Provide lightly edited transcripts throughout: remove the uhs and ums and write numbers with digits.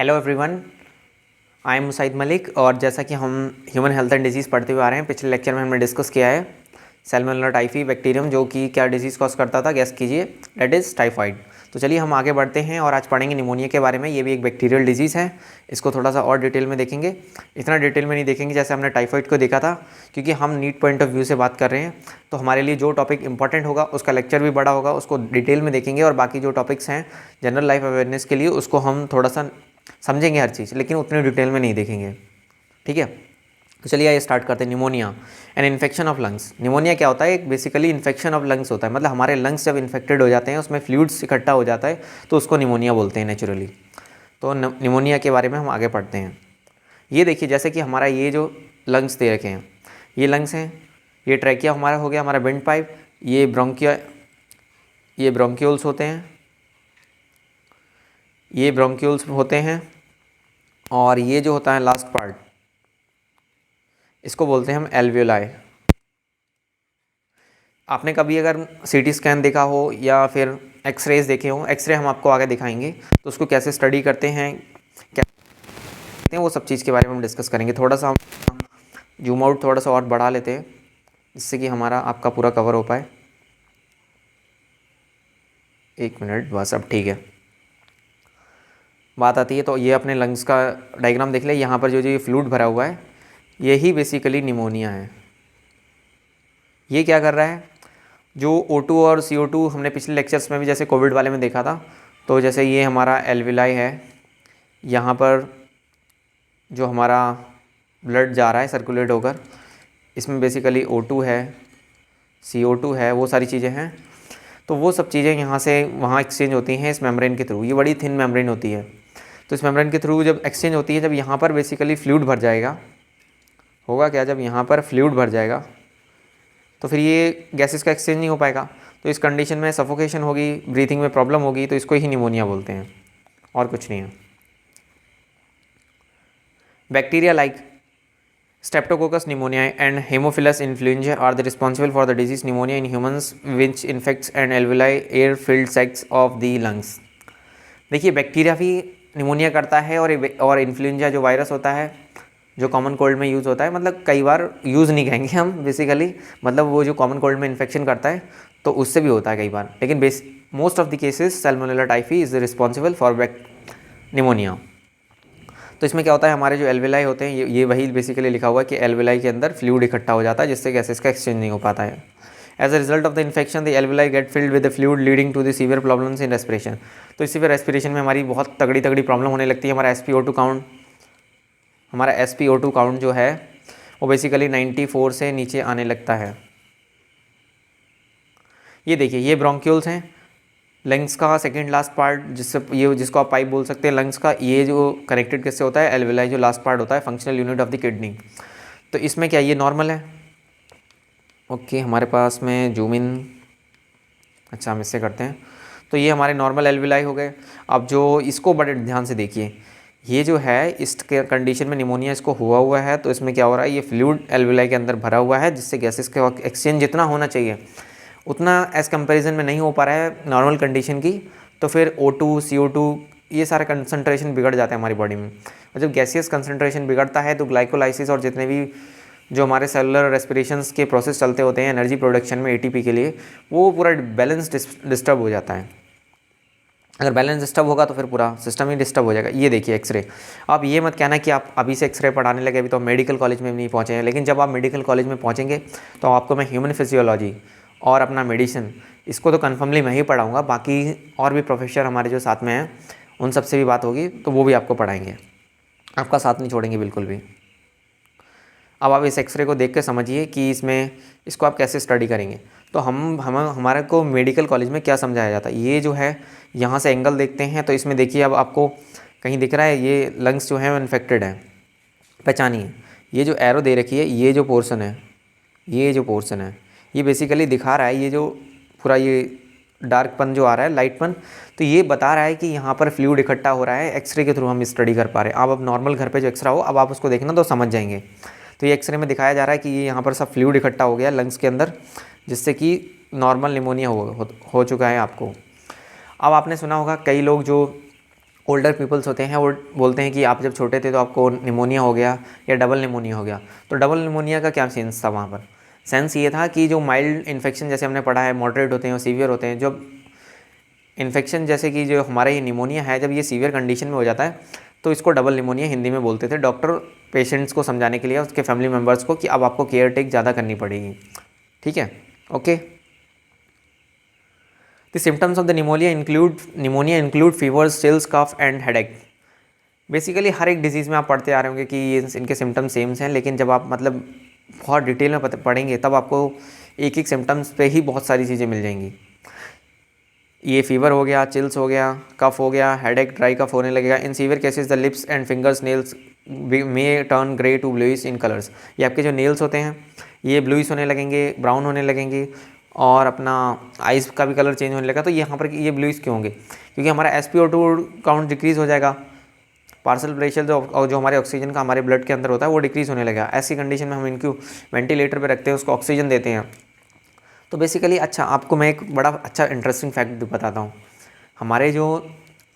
Hello everyone, I am Musaid Malik. और जैसा कि हम ह्यूमन हेल्थ एंड डिजीज़ पढ़ते हुए आ रहे हैं, पिछले लेक्चर में हमने डिस्कस किया है सैल्मोनेला टाइफी बैक्टीरियम, जो कि क्या डिजीज़ कॉज करता था, गैस कीजिए, डेट इज़ टाइफाइड। तो चलिए हम आगे बढ़ते हैं और आज पढ़ेंगे निमोनिया के बारे में। ये भी एक बैक्टीरियल डिजीज़ है, इसको थोड़ा सा और डिटेल में देखेंगे। इतना डिटेल में नहीं देखेंगे जैसे हमने टाइफाइड को देखा था, क्योंकि हम नीट पॉइंट ऑफ व्यू से बात कर रहे हैं। तो हमारे लिए जो टॉपिक इंपॉर्टेंट होगा उसका लेक्चर भी बड़ा होगा, उसको डिटेल में देखेंगे, और बाकी जो टॉपिक्स हैं जनरल लाइफ अवेयरनेस के लिए उसको हम थोड़ा सा समझेंगे हर चीज़, लेकिन उतनी डिटेल में नहीं देखेंगे। ठीक है, तो चलिए आइए स्टार्ट करते हैं। Pneumonia an infection of lungs. Pneumonia क्या होता है? एक बेसिकली इन्फेक्शन ऑफ लंग्स होता है, मतलब हमारे लंग्स जब इन्फेक्टेड हो जाते हैं, उसमें फ्लूइड्स इकट्ठा हो जाता है, तो उसको निमोनिया बोलते हैं नेचुरली। तो निमोनिया के बारे में हम आगे पढ़ते हैं। ये देखिए, जैसे कि हमारा ये जो लंग्स दे रखे हैं, ये लंग्स हैं, ये ट्रैकिया हमारा हो गया, हमारा विंड पाइप, ये ब्रोंकिया, ये ब्रोंक्यूल्स होते हैं, ये ब्रोंक्यूल्स होते हैं, और ये जो होता है लास्ट पार्ट, इसको बोलते हैं हम एल्वियोलाई। आपने कभी अगर सीटी स्कैन देखा हो या फिर एक्सरेज देखे हो, एक्सरे हम आपको आगे दिखाएंगे, तो उसको कैसे स्टडी करते हैं, क्या करते हैं, वो सब चीज़ के बारे में हम डिस्कस करेंगे। थोड़ा सा हम जूम आउट थोड़ा सा और बढ़ा लेते हैं, जिससे कि हमारा आपका पूरा कवर हो पाए। 1 मिनट बस, अब ठीक है। बात आती है तो ये अपने लंग्स का डायग्राम देख ले। यहाँ पर जो जो ये फ्लूइड भरा हुआ है, यही बेसिकली निमोनिया है। ये क्या कर रहा है? जो O2 और CO2 हमने पिछले लेक्चर्स में भी जैसे कोविड वाले में देखा था, तो जैसे ये हमारा एल्विलाई है, यहाँ पर जो हमारा ब्लड जा रहा है सर्कुलेट होकर, इसमें बेसिकली O2 है, CO2 है, वो सारी चीज़ें हैं। तो वो सब चीज़ें यहाँ से वहाँ एक्सचेंज होती हैं इस मेम्ब्रेन के थ्रू। ये बड़ी थिन मेम्ब्रेन होती है, तो इस मेम्ब्रेन के थ्रू जब एक्सचेंज होती है, जब यहाँ पर बेसिकली फ्लूइड भर जाएगा, होगा क्या, जब यहाँ पर फ्लूइड भर जाएगा तो फिर ये गैसेस का एक्सचेंज नहीं हो पाएगा, तो इस कंडीशन में सफोकेशन होगी, ब्रीथिंग में प्रॉब्लम होगी, तो इसको ही निमोनिया बोलते हैं, और कुछ नहीं है। Bacteria like streptococcus pneumoniae and haemophilus influenza are the responsible for the disease pneumonia in humans which infects and alveoli air filled sacs of the lungs. देखिए, बैक्टीरिया भी निमोनिया करता है, और इन्फ्लुएंजा जो वायरस होता है, जो कॉमन कोल्ड में यूज़ होता है, मतलब कई बार यूज़ नहीं कहेंगे हम बेसिकली, मतलब वो जो कॉमन कोल्ड में इन्फेक्शन करता है तो उससे भी होता है कई बार, लेकिन most of the cases Salmonella typhi is responsible for pneumonia. तो इसमें क्या होता है, हमारे जो एल्विलाई होते हैं, ये वही बेसिकली लिखा हुआ है कि एल्विलाई के अंदर फ्लूइड इकट्ठा हो जाता है, जिससे गैसेस का एक्सचेंज नहीं हो पाता है। As a result of the infection the alveoli get filled with the fluid leading to the severe problems in respiration. तो इसी पर रेस्पिरेशन में हमारी बहुत तगड़ी तगड़ी प्रॉब्लम होने लगती है। हमारा SpO2 काउंट जो है वो बेसिकली 94 से नीचे आने लगता है। ये देखिए, ये ब्रोंक्यूल्स हैं, लंग्स का सेकेंड लास्ट पार्ट, जिसको आप पाइप बोल सकते हैं लंग्स का, ये जो कनेक्टेड किससे होता है, एल्विलाई जो लास्ट पार्ट होता है, functional unit of the kidney. तो इसमें क्या ये नॉर्मल है? ओके, हमारे पास में जूम इन, अच्छा हम इससे करते हैं। तो ये हमारे नॉर्मल एल्विलाई हो गए। अब जो इसको बड़े ध्यान से देखिए, ये जो है इस कंडीशन में निमोनिया इसको हुआ है, तो इसमें क्या हो रहा है, ये फ्लूइड एल्विलाई के अंदर भरा हुआ है, जिससे गैसेस का एक्सचेंज जितना होना चाहिए उतना एज कंपैरिजन में नहीं हो पा रहा है नॉर्मल कंडीशन की। तो फिर O2 CO2 ये सारा कंसंट्रेशन बिगड़ जाता है हमारी बॉडी में, और जब गैसियस कंसंट्रेशन बिगड़ता है तो ग्लाइकोलाइसिस और जितने भी जो हमारे सेलुलर रेस्पिरेशंस के प्रोसेस चलते होते हैं एनर्जी प्रोडक्शन में ATP के लिए, वो पूरा बैलेंस डिस्टर्ब हो जाता है। अगर बैलेंस डिस्टर्ब होगा तो फिर पूरा सिस्टम ही डिस्टर्ब हो जाएगा। ये देखिए एक्सरे, आप ये मत कहना कि आप अभी से एक्सरे पढ़ाने लगे, अभी तो मेडिकल कॉलेज में भी नहीं पहुँचे हैं, लेकिन जब आप मेडिकल कॉलेज में पहुँचेंगे तो आपको मैं ह्यूमन फिजियोलॉजी और अपना मेडिसिन, इसको तो कन्फर्मली मैं ही पढ़ाऊँगा, बाकी और भी प्रोफेसर हमारे जो साथ में हैं उन सबसे भी बात होगी, तो वो भी आपको पढ़ाएंगे, आपका साथ नहीं छोड़ेंगे बिल्कुल भी। अब आप इस एक्सरे को देख के समझिए कि इसको आप कैसे स्टडी करेंगे। तो हमारे को मेडिकल कॉलेज में क्या समझाया जाता है, ये जो है यहाँ से एंगल देखते हैं, तो इसमें देखिए, अब आपको कहीं दिख रहा है ये लंग्स जो हैं वो इन्फेक्टेड है, पहचानिए। ये जो एरो दे रखी है, ये जो पोर्शन है, ये बेसिकली दिखा रहा है, ये जो पूरा ये डार्कपन जो आ रहा है, लाइटपन, तो ये बता रहा है कि यहाँ पर फ्लूइड इकट्ठा हो रहा है। एक्सरे के थ्रू हम स्टडी कर पा रहे हैं। अब नॉर्मल घर पे जो एक्सरा हो, अब आप उसको देखना तो समझ जाएंगे। तो ये एक्सरे में दिखाया जा रहा है कि ये यहाँ पर सब फ्लूइड इकट्ठा हो गया लंग्स के अंदर, जिससे कि नॉर्मल निमोनिया हो चुका है आपको। अब आपने सुना होगा कई लोग जो ओल्डर पीपल्स होते हैं वो बोलते हैं कि आप जब छोटे थे तो आपको निमोनिया हो गया या डबल निमोनिया हो गया। तो डबल निमोनिया का क्या सेंस था वहाँ पर? सेंस ये था कि जो माइल्ड इन्फेक्शन जैसे हमने पढ़ा है मॉडरेट होते हैं और सीवियर होते हैं। जब इन्फेक्शन जैसे कि जो हमारा ये निमोनिया है जब ये सीवियर कंडीशन में हो जाता है तो इसको डबल निमोनिया हिंदी में बोलते थे डॉक्टर पेशेंट्स को समझाने के लिए, उसके फैमिली मेम्बर्स को, कि अब आपको केयर टेक ज़्यादा करनी पड़ेगी। ठीक है, okay. The symptoms of the pneumonia include fever, chills, cough and headache. Basically हर एक डिजीज़ में आप पढ़ते आ रहे होंगे कि ये इनके सिम्टम्स सेम हैं, लेकिन जब आप मतलब बहुत डिटेल में पढ़ेंगे तब आपको एक एक सिम्टम्स पे ही बहुत सारी चीज़ें मिल जाएंगी। ये फीवर हो गया, चिल्स हो गया, कफ हो गया, हेडेक, ड्राई कफ होने लगेगा। In severe cases the lips and fingers nails may turn grey to bluish in colours. ये आपके जो नेल्स होते हैं ये ब्लूइश होने लगेंगे, ब्राउन होने लगेंगे, और अपना आइज़ का भी कलर चेंज होने लगा। तो यहाँ पर ये ब्लूइश क्यों होंगे? क्योंकि हमारा SpO2 काउंट डिक्रीज़ हो जाएगा, पार्सल प्रेशर जो हमारे ऑक्सीजन का हमारे ब्लड के अंदर होता है वो डिक्रीज़ होने लगेगा। ऐसी कंडीशन में हम इनको वेंटिलेटर पे रखते हैं, उसको ऑक्सीजन देते हैं। तो बेसिकली अच्छा, आपको मैं एक बड़ा अच्छा इंटरेस्टिंग फैक्ट बताता हूँ। हमारे जो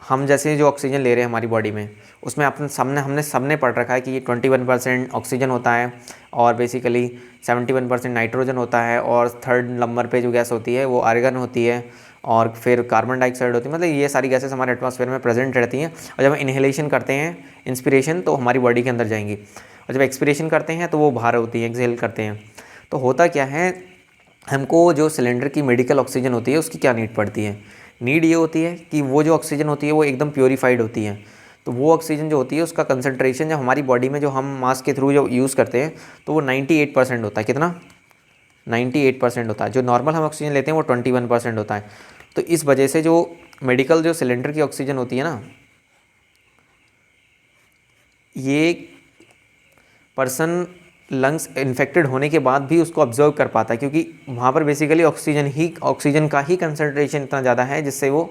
हम जैसे जो ऑक्सीजन ले रहे हैं हमारी बॉडी में, उसमें अपने सामने हमने सबने पढ़ रखा है कि ये 21% ऑक्सीजन होता है और बेसिकली 71% नाइट्रोजन होता है, और थर्ड नंबर पे जो गैस होती है वो आर्गन होती है, और फिर कार्बन डाइऑक्साइड होती है। मतलब ये सारी गैसेस हमारे एटमॉस्फेयर में प्रेजेंट रहती हैं, और जब हम इनहेलेशन करते हैं, इंस्पिरेशन, तो हमारी बॉडी के अंदर जाएंगी, और जब एक्सपिरेशन करते हैं तो वो बाहर होती है, एक्सहेल करते हैं। तो होता क्या है, हमको जो सिलेंडर की मेडिकल ऑक्सीजन होती है उसकी क्या नीड पड़ती है? नीड ये होती है कि वो जो ऑक्सीजन होती है वो एकदम प्योरीफाइड होती है। तो वो ऑक्सीजन जो होती है उसका कंसंट्रेशन जब हमारी बॉडी में जो हम मास्क के थ्रू जो यूज़ करते हैं तो वो 98% होता है। कितना? 98% होता है। जो नॉर्मल हम ऑक्सीजन लेते हैं वो 21% होता है। तो इस वजह से जो मेडिकल जो सिलेंडर की ऑक्सीजन होती है ना, ये पर्सन लंग्स इन्फेक्टेड होने के बाद भी उसको ऑब्जर्व कर पाता है, क्योंकि वहाँ पर बेसिकली ऑक्सीजन का ही कंसंट्रेशन इतना ज़्यादा है जिससे वो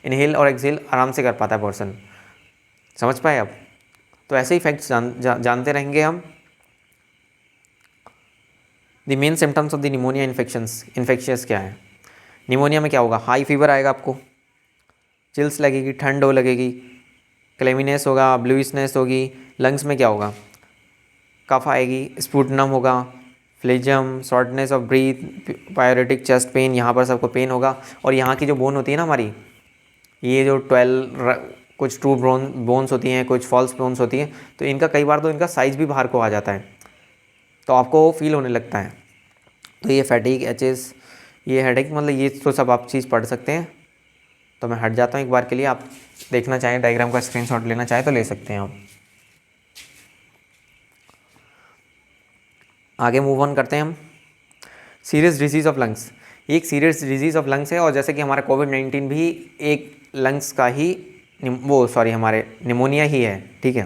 इनहेल और एक्सहेल आराम से कर पाता है पर्सन। समझ पाए अब? तो ऐसे ही फैक्ट्स जानते रहेंगे हम। The main symptoms of the pneumonia infectious क्या है? निमोनिया में क्या होगा? हाई फीवर आएगा आपको, चिल्स लगेगी, ठंड हो लगेगी, क्लेमिनेस होगा, ब्लूइशनेस होगी। लंग्स में क्या होगा? कफ आएगी, स्पुटनम होगा, फ्लेजम, shortness of breath, pyretic chest pain, यहाँ पर सबको पेन होगा। और यहाँ की जो बोन होती है ना हमारी, ये जो 12 कुछ ट्रू बोन्स होती हैं, कुछ फॉल्स बोन्स होती हैं, तो इनका कई बार तो इनका साइज़ भी बाहर को आ जाता है, तो आपको फील होने लगता है। तो ये फैटीग, एचेस, ये हेडेक, मतलब ये तो सब आप चीज़ पढ़ सकते हैं। तो मैं हट जाता हूँ एक बार के लिए, आप देखना चाहें डायग्राम का स्क्रीनशॉट लेना चाहें तो ले सकते हैं आप। आगे मूव ऑन करते हैं हम। सीरियस डिजीज़ ऑफ लंग्स, एक सीरियस डिजीज़ ऑफ लंग्स है, और जैसे कि हमारा कोविड-19 भी एक लंग्स का ही हमारे निमोनिया ही है। ठीक है।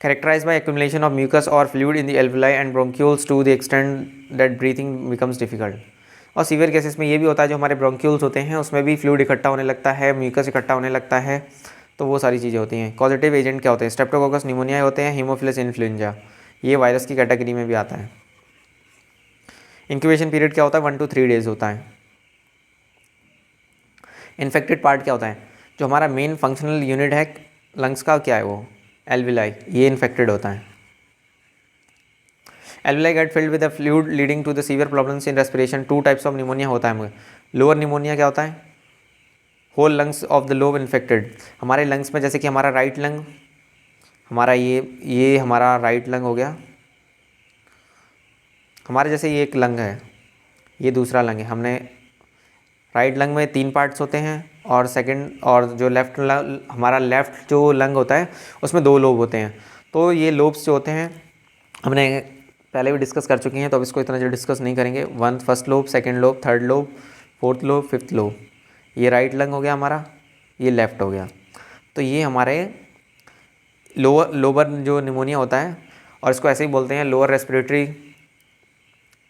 Characterise by accumulation of mucus और fluid in the alveoli and bronchioles to the extent that breathing becomes difficult. और सीवियर केसेस में ये भी होता है, जो हमारे ब्रोंक्यूल्स होते हैं उसमें भी फ्लूइड इकट्ठा होने लगता है, म्यूकस इकट्ठा होने लगता है, तो वो सारी चीज़ें होती हैं। कॉजेटिव एजेंट क्या होते हैं? स्ट्रेप्टोकोकस निमोनिया होते हैं, हीमोफिलस इन्फ्लुएंजा, ये वायरस की कैटेगरी में भी आता है। इंक्यूबेशन पीरियड क्या होता है? 1 to 3 डेज़ होता है। इन्फेक्टेड पार्ट क्या होता है? जो हमारा मेन फंक्शनल यूनिट है लंग्स का, क्या है वो? एल्विलाई, ये इन्फेक्टेड होता है। Alveoli get filled with the fluid leading to the severe problems in respiration. 2 types of pneumonia होता है। लोअर निमोनिया क्या होता है? Whole lungs of the lobe infected. हमारे लंग्स में जैसे कि हमारा राइट लंग, हमारा ये हमारा राइट लंग हो गया, हमारे जैसे ये एक लंग है, ये दूसरा लंग है। हमने राइट लंग में 3 पार्ट्स होते हैं, और सेकंड और जो हमारा लेफ़्ट जो लंग होता है उसमें 2 लोब होते हैं। तो ये लोब्स जो होते हैं हमने पहले भी डिस्कस कर चुके हैं, तो अब इसको इतना जो डिस्कस नहीं करेंगे। First lobe, second lobe, third lobe, fourth lobe, fifth lobe. ये राइट लंग हो गया हमारा, ये लेफ़्ट हो गया। तो ये हमारे लोअर जो निमोनिया होता है, और इसको ऐसे ही बोलते हैं लोअर रेस्पिरेटरी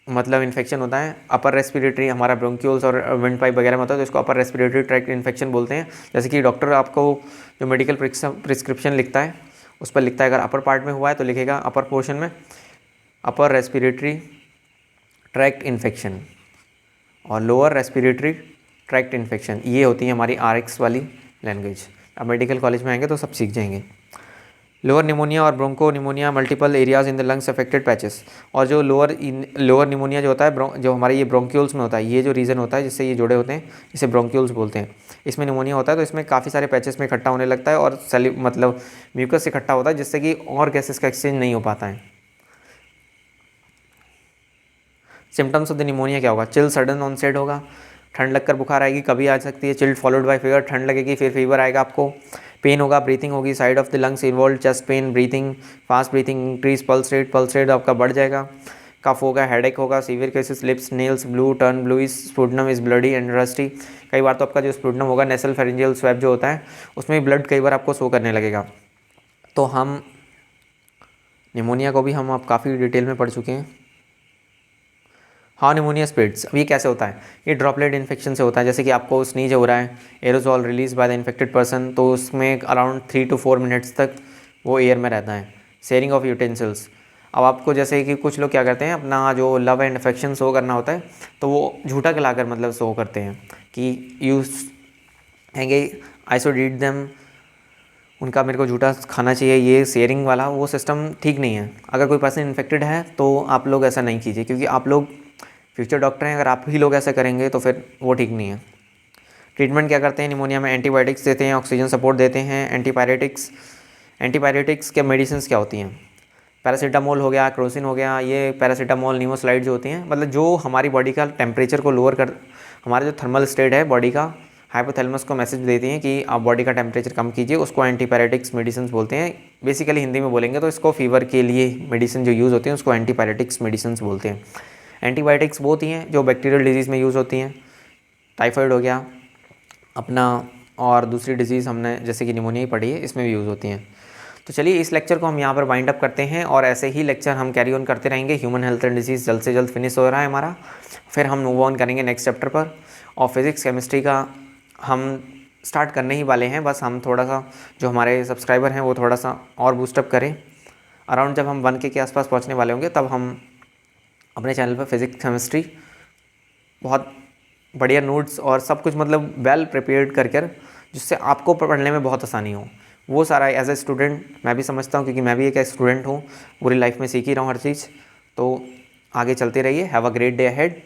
मतलब इन्फेक्शन होता है। अपर रेस्पिरेटरी हमारा ब्रोंक्यूल्स और विंड पाइप वगैरह में होता है, तो इसको अपर रेस्पिरेटरी ट्रैक्ट इन्फेक्शन बोलते हैं। जैसे कि डॉक्टर आपको जो मेडिकल प्रिस्क्रिप्शन लिखता है उस पर लिखता है, अगर अपर पार्ट में हुआ है तो लिखेगा अपर पोर्शन में अपर रेस्पिरेटरी ट्रैक्ट इन्फेक्शन, और लोअर रेस्पिरेटरी ट्रैक्ट इन्फेक्शन। ये होती है हमारी RX वाली लैंग्वेज। अब मेडिकल कॉलेज में आएंगे तो सब सीख जाएंगे। लोअर निमोनिया और broncho pneumonia multiple areas in the lungs affected patches. और जो लोअर निमोनिया जो होता है, जो हमारे ये ब्रोंक्यूल्स में होता है, ये जो रीजन होता है जिससे ये जुड़े होते हैं, इसे ब्रोंक्यूल्स बोलते हैं। इसमें निमोनिया होता है तो इसमें काफ़ी सारे पैचेस में इकट्ठा होने लगता है और मतलब म्यूकस इकट्ठा होता है, जिससे कि और गैसेस का एक्सचेंज नहीं हो पाता है। सिम्टम्स ऑफ द निमोनिया क्या होगा? चिल सडन ऑनसेट होगा, ठंड लगकर बुखार आएगी, कभी आ सकती है। चिल्ड फॉलोड बाय फीवर, ठंड लगेगी फिर फीवर आएगा आपको। पेन होगा, ब्रीथिंग होगी, side of the lungs involve, chest pain, breathing, fast breathing, increase pulse rate आपका बढ़ जाएगा। कफ होगा, हेडेक होगा, severe cases, lips nails blue, turn bluish, स्पुटनम is bloody and rusty. कई बार तो आपका जो स्पुटनम होगा, नेसल फेरेंजियल स्वैब जो होता है, उसमें ब्लड कई बार आपको शो करने लगेगा। तो हम निमोनिया को भी हम आप काफ़ी डिटेल में पढ़ चुके हैं। हाँ, निमोनिया स्प्रेड्स, अब ये कैसे होता है? ये ड्रॉपलेट इन्फेक्शन से होता है। जैसे कि आपको स्नीज हो रहा है, aerosol release by the infected person, तो उसमें अराउंड 3 to 4 मिनट्स तक वो एयर में रहता है। शेयरिंग ऑफ यूटेंसिल्स, अब आपको जैसे कि कुछ लोग क्या करते हैं, अपना जो लव एंड अफेक्शन शो करना होता है तो वो झूठा खिलाकर मतलब शो करते हैं कि यू हैंगे आई शुड ईट देम, उनका मेरे को झूठा खाना चाहिए। ये शेयरिंग वाला वो सिस्टम ठीक नहीं है। अगर कोई पर्सन इन्फेक्टेड है तो आप लोग ऐसा नहीं कीजिए, क्योंकि आप लोग फ्यूचर डॉक्टर हैं। अगर आप ही लोग ऐसा करेंगे तो फिर वो ठीक नहीं है। ट्रीटमेंट क्या करते हैं निमोनिया में? एंटीबायोटिक्स देते हैं, ऑक्सीजन सपोर्ट देते हैं। एंटीपायरेटिक्स के मेडिसिन क्या होती हैं? पैरासीटामोल हो गया, क्रोसिन हो गया, ये पैरासीटामोल, नीमोस्लाइड जो होती हैं, मतलब जो हमारी बॉडी का टेम्परेचर को लोअर कर, हमारा जो थर्मल स्टेट है बॉडी का, हाइपोथैलेमस को मैसेज देती हैं कि आप बॉडी का टेम्परेचर कम कीजिए। उसको एंटीपायरेटिक्स मेडिसिन बोलते हैं। बेसिकली हिंदी में बोलेंगे तो इसको फीवर के लिए मेडिसिन जो यूज़ होती हैं उसको एंटीपायरेटिक्स मेडिसिन बोलते हैं। एंटीबायोटिक्स वो होती हैं जो बैक्टीरियल डिजीज़ में यूज़ होती हैं। टाइफाइड हो गया अपना, और दूसरी डिजीज़ हमने जैसे कि निमोनिया ही पढ़ी है, इसमें भी यूज़ होती हैं। तो चलिए इस लेक्चर को हम यहाँ पर वाइंड अप करते हैं और ऐसे ही लेक्चर हम कैरी ऑन करते रहेंगे। ह्यूमन हेल्थ एंड डिजीज़ जल्द से जल्द फिनिश हो रहा है हमारा, फिर हम मूव ऑन करेंगे नेक्स्ट चैप्टर पर। और फिज़िक्स केमिस्ट्री का हम स्टार्ट करने ही वाले हैं, बस हम थोड़ा सा जो हमारे सब्सक्राइबर हैं वो थोड़ा सा और बूस्टअप करें। अराउंड जब हम 1K के आसपास पहुँचने वाले होंगे तब हम अपने चैनल पर फिज़िक्स केमिस्ट्री बहुत बढ़िया नोट्स और सब कुछ मतलब वेल प्रिपेयर्ड कर जिससे आपको पढ़ने में बहुत आसानी हो, वो सारा एज ए स्टूडेंट मैं भी समझता हूँ, क्योंकि मैं भी एक स्टूडेंट हूँ, पूरी लाइफ में सीख ही रहा हूँ हर चीज़। तो आगे चलते रहिए। Have a great day ahead.